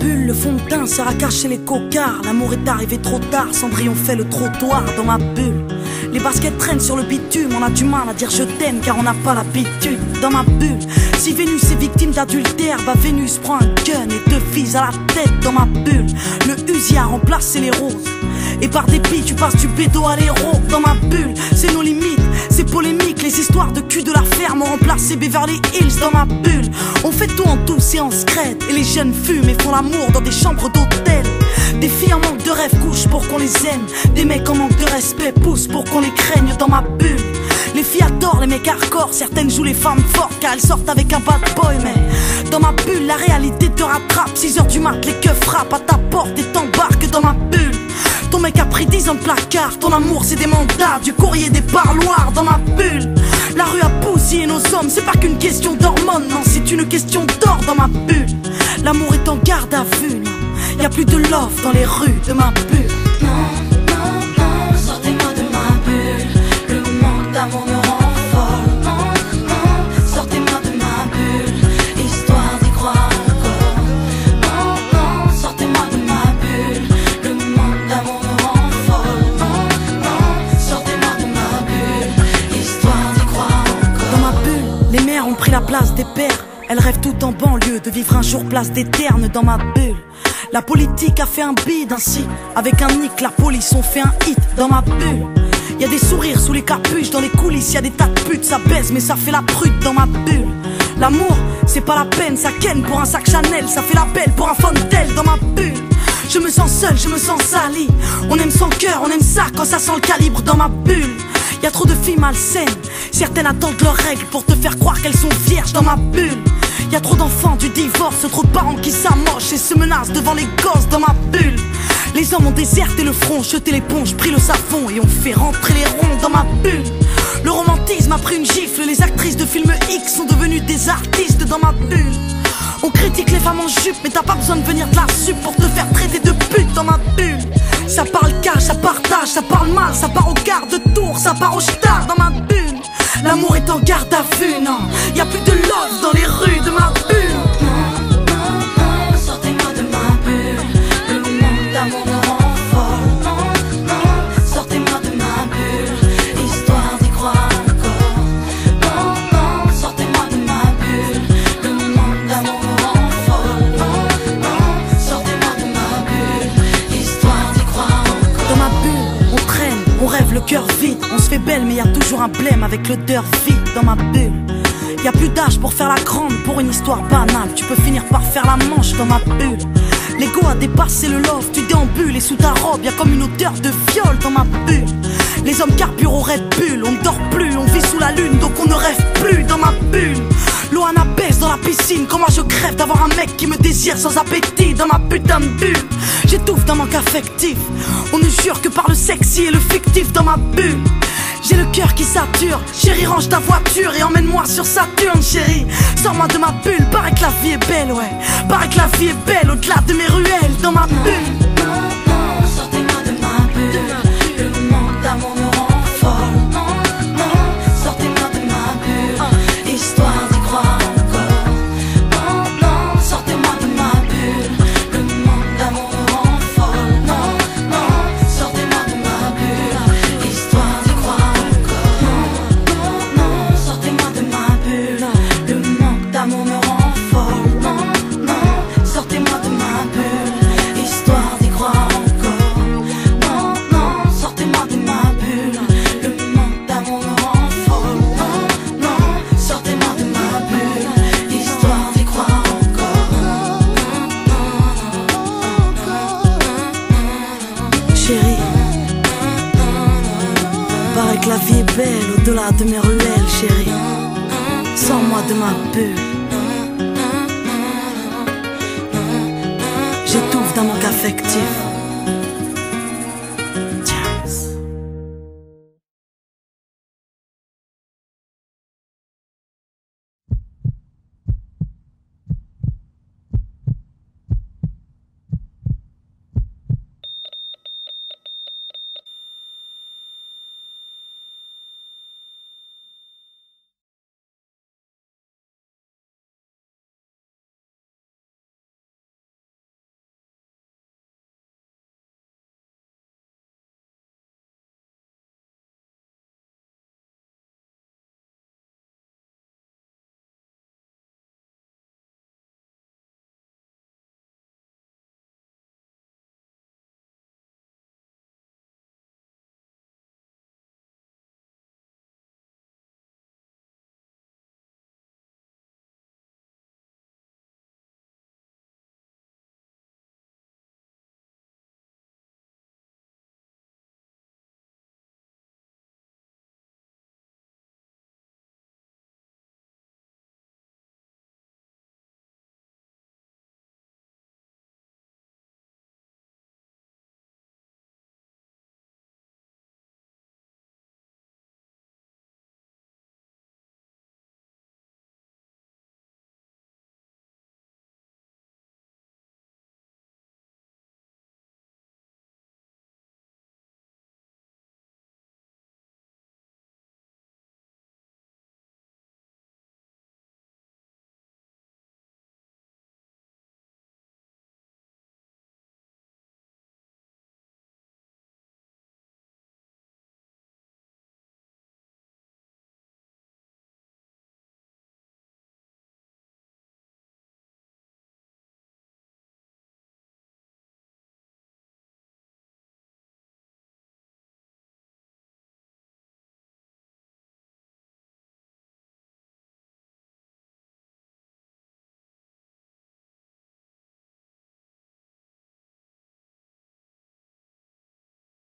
bulle, le fond de teint sert à cacher les cocards. L'amour est arrivé trop tard, Cendrillon fait le trottoir dans ma bulle. Les baskets traînent sur le bitume, on a du mal à dire je t'aime car on n'a pas l'habitude. Dans ma bulle, si Vénus est victime d'adultère, bah Vénus prend un gun et te vise à la tête. Dans ma bulle, le Uzi a remplacé les roses, et par dépit tu passes du bédo à l'héros. Dans ma bulle, c'est nos limites, c'est polémique. Les histoires de cul de la ferme ont remplacé Beverly Hills. Dans ma bulle, on fait tout en douce et en scred, et les jeunes fument et font l'amour dans des chambres d'hôtel. Des filles en manque de rêve couchent pour qu'on les aime, des mecs en manque de respect poussent pour qu'on les craigne. Dans ma bulle, les filles adorent les mecs hardcore, certaines jouent les femmes fortes car elles sortent avec un bad boy. Mais dans ma bulle, la réalité te rattrape, 6h du mat, les keufs frappent à ta porte et t'embarquent dans ma bulle. Ton mec a pris 10 ans de placard, ton amour c'est des mandats, du courrier, des parloirs. Dans ma bulle, la rue a bousillé nos hommes, c'est pas qu'une question d'hormones, non, c'est une question d'or. Dans ma bulle, l'amour est en garde à vue, non, y'a plus de love dans les rues de ma bulle. Non, non, non, sortez-moi de ma bulle, le manque d'amour me rend folle. Non, non, sortez-moi de ma bulle, histoire d'y croire encore. Non, non, sortez-moi de ma bulle, le manque d'amour me rend folle. Non, non, sortez-moi de ma bulle, histoire d'y croire encore. Dans ma bulle, les mères ont pris la place des pères, elles rêvent tout en banlieue de vivre un jour place des ternes. Dans ma bulle, la politique a fait un bide ainsi, avec un nick, la police ont fait un hit. Dans ma bulle, y'a des sourires sous les capuches, dans les coulisses y'a des tas de putes, ça baise mais ça fait la prude. Dans ma bulle, l'amour c'est pas la peine, ça ken pour un sac Chanel, ça fait la belle pour un Fontel. Dans ma bulle, je me sens seul, je me sens sali, on aime sans cœur, on aime ça quand ça sent le calibre. Dans ma bulle, y'a trop de filles malsaines, certaines attendent leurs règles pour te faire croire qu'elles sont vierges. Dans ma bulle, y'a trop d'enfants du divorce, trop de parents qui s'amochent et se menacent devant les gosses. Dans ma bulle, les hommes ont déserté le front, jeté l'éponge, pris le savon et ont fait rentrer les ronds. Dans ma bulle, le romantisme a pris une gifle, les actrices de films X sont devenues des artistes. Dans ma bulle, on critique les femmes en jupe, mais t'as pas besoin de venir de la sup pour te faire traiter de pute. Dans ma bulle, ça parle cash, ça partage, ça parle mal, ça part au quart de tour, ça part au star. Dans ma bulle, l'amour est en garde à vue, non, y'a plus de love dans les rues de ma bulle. Non, non, non, sortez-moi de ma bulle, le manque d'amour me rend folle. Non, non, sortez-moi de ma bulle, histoire d'y croire encore. Non, non, sortez-moi de ma bulle, le manque d'amour me rend folle. Non, non, sortez-moi de ma bulle, histoire d'y croire encore. Dans ma bulle, on traîne, on rêve le cœur vide, on se fait belle mais y'a toujours un blême avec l'odeur vide. Dans ma bulle, y'a plus d'âge pour faire la grande, pour une histoire banale tu peux finir par faire la manche. Dans ma bulle, l'ego a dépassé le love, tu déambules et sous ta robe y'a comme une odeur de viol. Dans ma bulle, les hommes carburent au Red Bull, on ne dort plus, on vit sous la lune donc on ne rêve plus. Dans ma bulle, Loana baisse dans la piscine, comment je crève d'avoir un mec qui me désire sans appétit. Dans ma putain de bulle, j'étouffe d'un manque affectif, on ne jure que par le sexy et le fictif. Dans ma bulle, j'ai le cœur qui sature, chérie range ta voiture et emmène-moi sur Saturne. Chérie, sors-moi de ma bulle, paraît que la vie est belle, ouais, paraît que la vie est belle au-delà de mes ruelles. Dans ma bulle, non, non, sortez-moi de ma bulle, le manque d'amour me rend folle. Non, non, sortez-moi de ma bulle, histoire d'y croire encore. Non, non, sortez-moi de ma bulle, le manque d'amour me rend folle. Non, non, sortez-moi de ma bulle, histoire d'y croire encore. Non, non, non, sortez-moi de ma bulle, le manque d'amour me rend folle. Non, non, sortez-moi de ma bulle, histoire d'y croire encore. Non, non, sortez-moi de ma bulle, le manque d'amour me rend folle. Non, non, sortez-moi de ma bulle, histoire d'y croire encore. chérie, paraît que la vie est belle au-delà de mes ruelles. Chérie, sors-moi de ma bulle, j'étouffe d'un manque affectif.